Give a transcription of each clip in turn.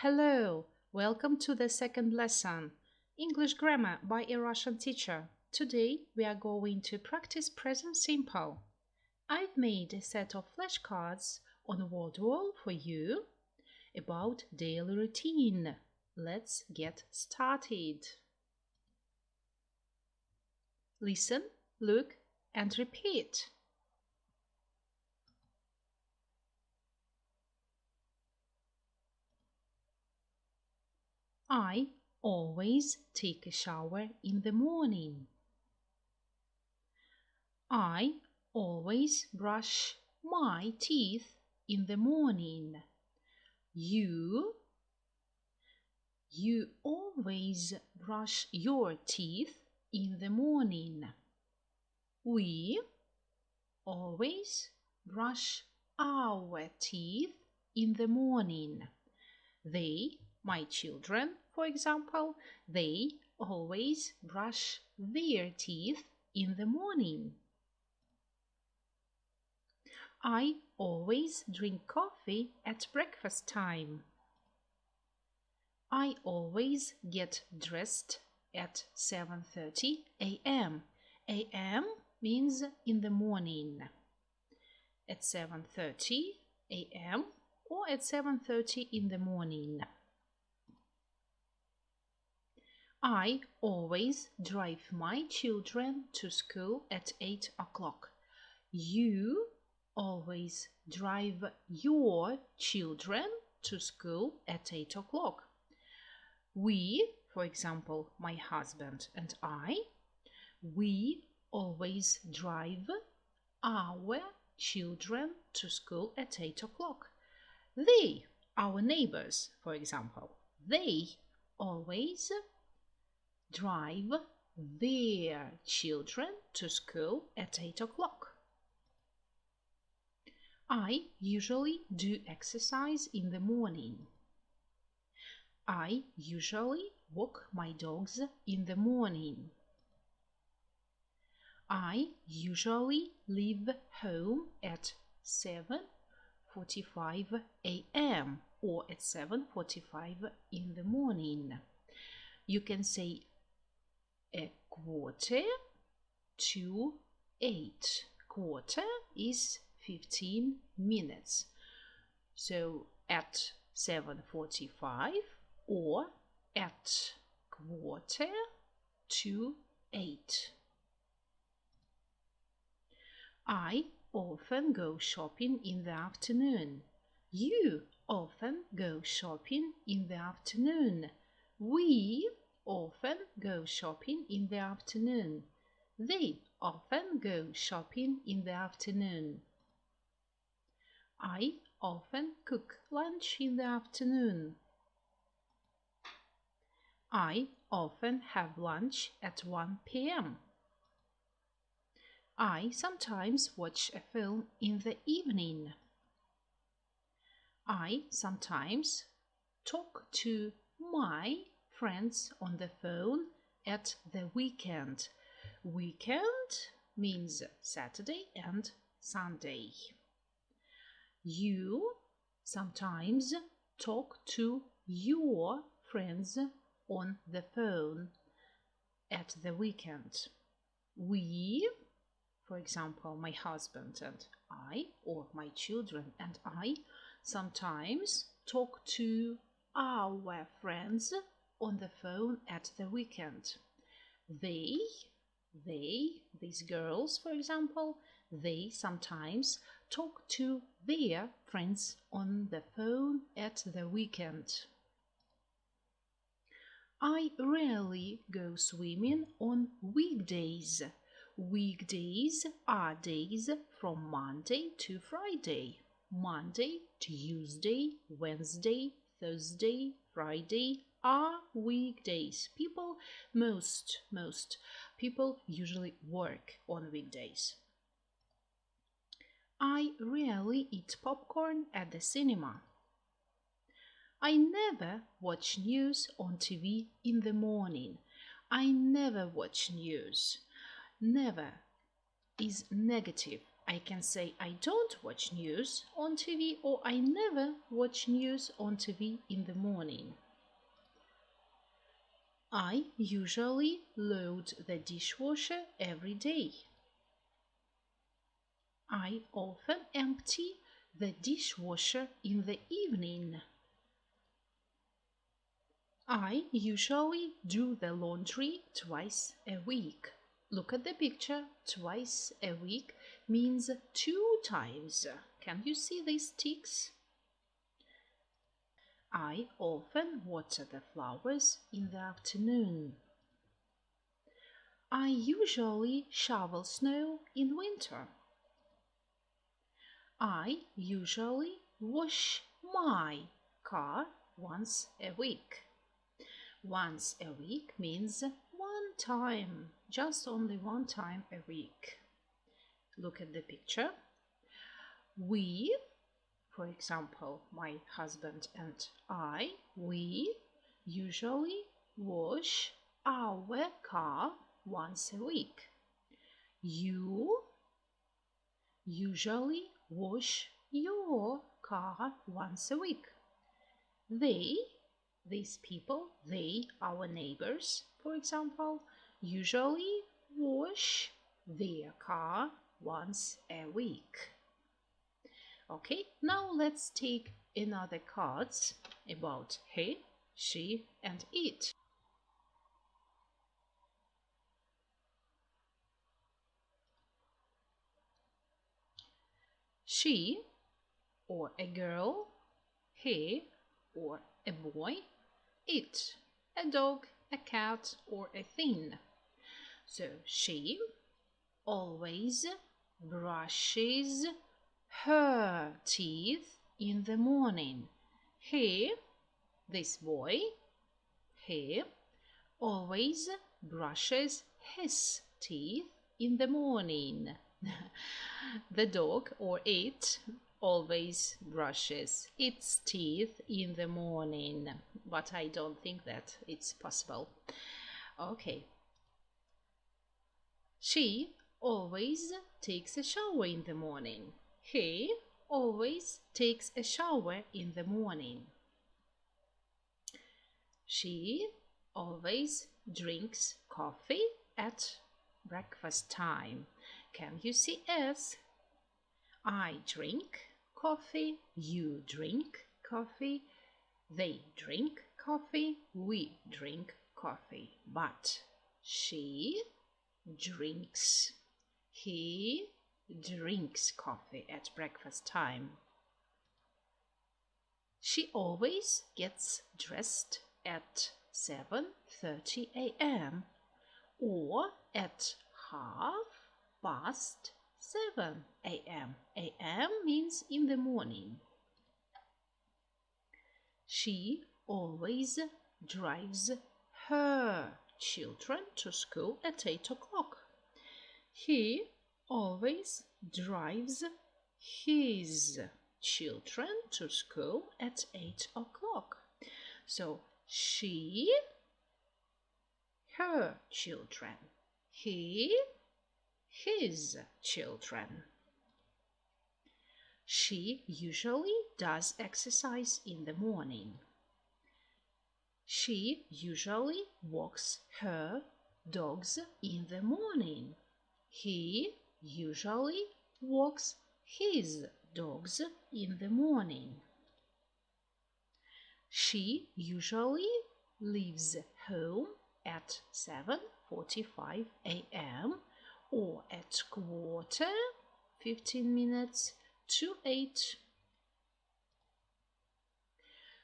Hello, welcome to the second lesson, English grammar by a Russian teacher. Today we are going to practice present simple. I've made a set of flashcards on a word wall for you about daily routine. Let's get started. Listen, look, and repeat. I always take a shower in the morning. I always brush my teeth in the morning. You always brush your teeth in the morning. We always brush our teeth in the morning. They, my children, for example, they always brush their teeth in the morning. I always drink coffee at breakfast time. I always get dressed at 7:30 a.m. A.m. means in the morning. At 7:30 a.m. or at 7:30 in the morning. I always drive my children to school at 8 o'clock. You always drive your children to school at 8 o'clock. We, for example, my husband and I, we always drive our children to school at 8 o'clock. They, our neighbors, for example, they always drive their children to school at 8 o'clock. I usually do exercise in the morning. I usually walk my dogs in the morning. I usually leave home at 7:45 a.m. or at 7:45 in the morning. You can say a quarter to 8. Quarter is 15 minutes. So at 7:45 or at quarter to 8. I often go shopping in the afternoon. You often go shopping in the afternoon. We often go shopping in the afternoon. They often go shopping in the afternoon. I often cook lunch in the afternoon. I often have lunch at 1 p.m. I sometimes watch a film in the evening. I sometimes talk to my friends on the phone at the weekend. Weekend means Saturday and Sunday. You sometimes talk to your friends on the phone at the weekend. We, for example, my husband and I, or my children and I, sometimes talk to our friends on the phone at the weekend. These girls, for example, they sometimes talk to their friends on the phone at the weekend. I rarely go swimming on weekdays. Weekdays are days from Monday to Friday. Monday, Tuesday, Wednesday, Thursday, Friday are weekdays. Most people usually work on weekdays. I rarely eat popcorn at the cinema. I never watch news on TV in the morning. I never watch news. Never is negative I can say I don't watch news on TV or I never watch news on TV in the morning. I usually load the dishwasher every day. I often empty the dishwasher in the evening. I usually do the laundry twice a week. Look at the picture. Twice a week means 2 times. Can you see these ticks? I often water the flowers in the afternoon. I usually shovel snow in winter. I usually wash my car once a week. Once a week means 1 time, just only 1 time a week. Look at the picture. We, for example, my husband and I, we usually wash our car once a week. You usually wash your car once a week. These people, they, our neighbors, for example, usually wash their car once a week. Okay, now let's take another cards about he, she, and it. She, or a girl, he, or a boy, it, a dog, a cat, or a thing. So she always brushes her teeth in the morning. He, this boy, he always brushes his teeth in the morning. The dog or it always brushes its teeth in the morning, but I don't think that it's possible. Okay. She always takes a shower in the morning. He always takes a shower in the morning. She always drinks coffee at breakfast time. Can you see S? I drink coffee, you drink coffee, they drink coffee, we drink coffee. But she drinks, he drinks coffee at breakfast time. She always gets dressed at 7:30 a.m. or at 7:30 a.m. A.m. means in the morning. She always drives her children to school at 8 o'clock. He always drives his children to school at 8 o'clock. So she, her children, he, his children. She usually does exercise in the morning. She usually walks her dogs in the morning. He usually walks his dogs in the morning. She usually leaves home at 7:45 a.m. or at 15 minutes to 8.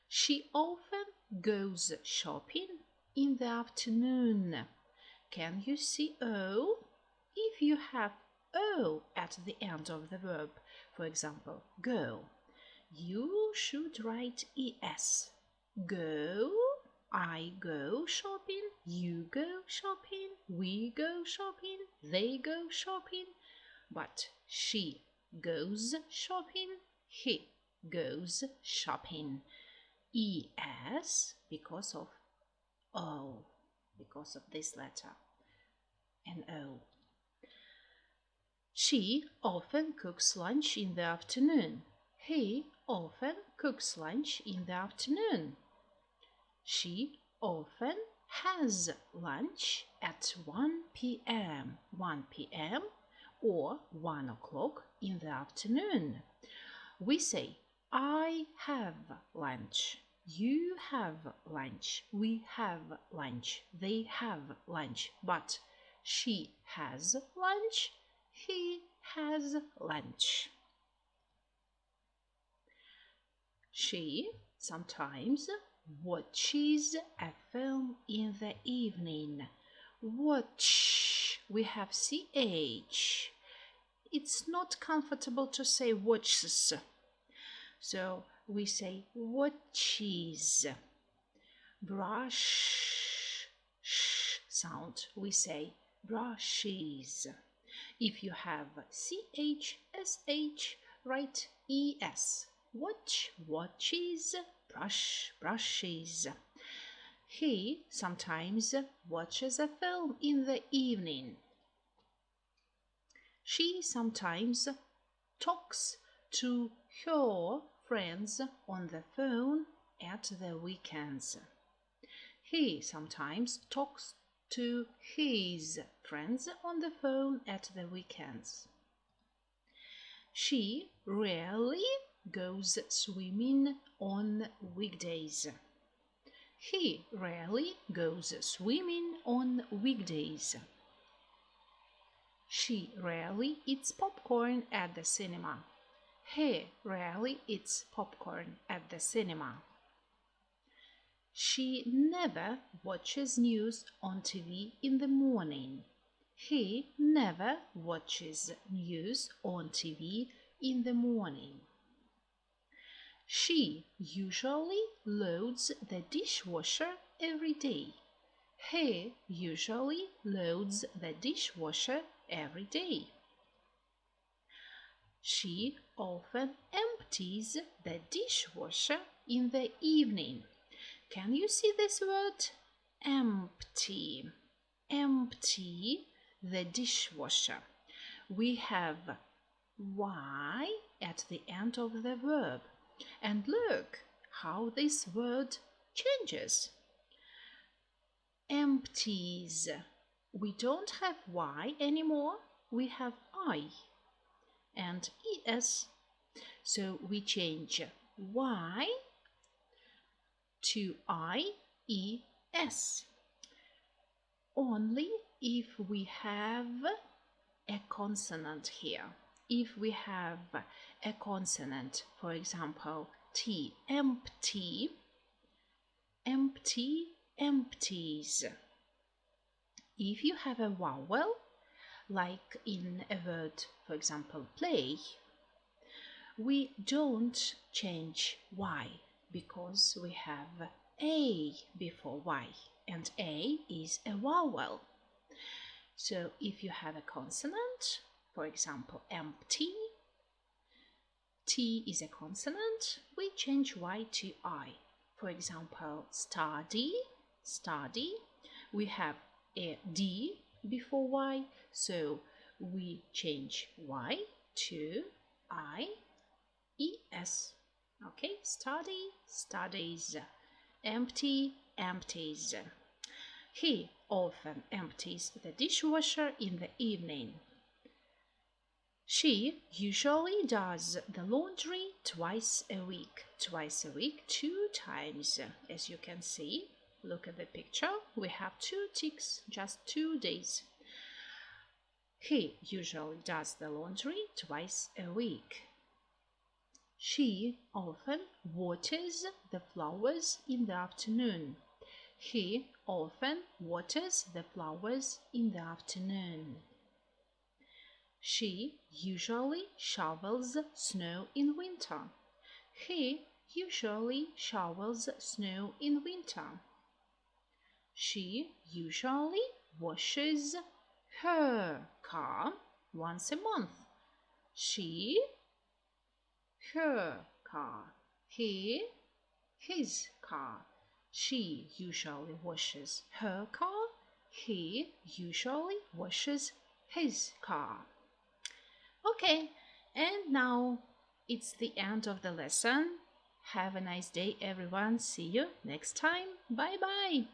She often goes shopping in the afternoon. Can you see O? If you have O at the end of the verb, for example, go, you should write ES. Go, I go shopping, you go shopping, we go shopping, they go shopping. But she goes shopping, he goes shopping. ES because of O, because of this letter, and O. She often cooks lunch in the afternoon. He often cooks lunch in the afternoon. She often has lunch at 1 p.m. 1 p.m. or 1 o'clock in the afternoon. We say, I have lunch. You have lunch. We have lunch. They have lunch. But she has lunch. He has lunch. She sometimes watches a film in the evening. Watch. We have ch. It's not comfortable to say watches. So we say watches. Brush sound. We say brushes. If you have ch, write es. Watch, watches, brush, brushes. He sometimes watches a film in the evening. She sometimes talks to her friends on the phone at the weekends. He sometimes talks to his friends on the phone at the weekends. She rarely goes swimming on weekdays. He rarely goes swimming on weekdays. She rarely eats popcorn at the cinema. He rarely eats popcorn at the cinema. She never watches news on TV in the morning. He never watches news on TV in the morning. She usually loads the dishwasher every day. He usually loads the dishwasher every day. She often empties the dishwasher in the evening. Can you see this word? Empty. Empty the dishwasher. We have y at the end of the verb. And look how this word changes. Empties. We don't have y anymore. We have I and es. So we change y to ies. Only if we have a consonant here. If we have a consonant, for example, T, empty, empty, empties. If you have a vowel, like in a word, for example, play, we don't change y because we have a before y, and a is a vowel. So if you have a consonant, for example, empty, T is a consonant, we change Y to I. For example, study, study, we have a D before Y, so we change Y to I-E-S. Okay, study, studies, empty, empties. He often empties the dishwasher in the evening. She usually does the laundry twice a week. Twice a week, 2 times. As you can see, look at the picture. We have 2 ticks, just 2 days. He usually does the laundry twice a week. She often waters the flowers in the afternoon. He often waters the flowers in the afternoon. She usually shovels snow in winter. He usually shovels snow in winter. She usually washes her car once a month. She, her car. He, his car. She usually washes her car. He usually washes his car. Okay, and now it's the end of the lesson. Have a nice day, everyone. See you next time. Bye bye.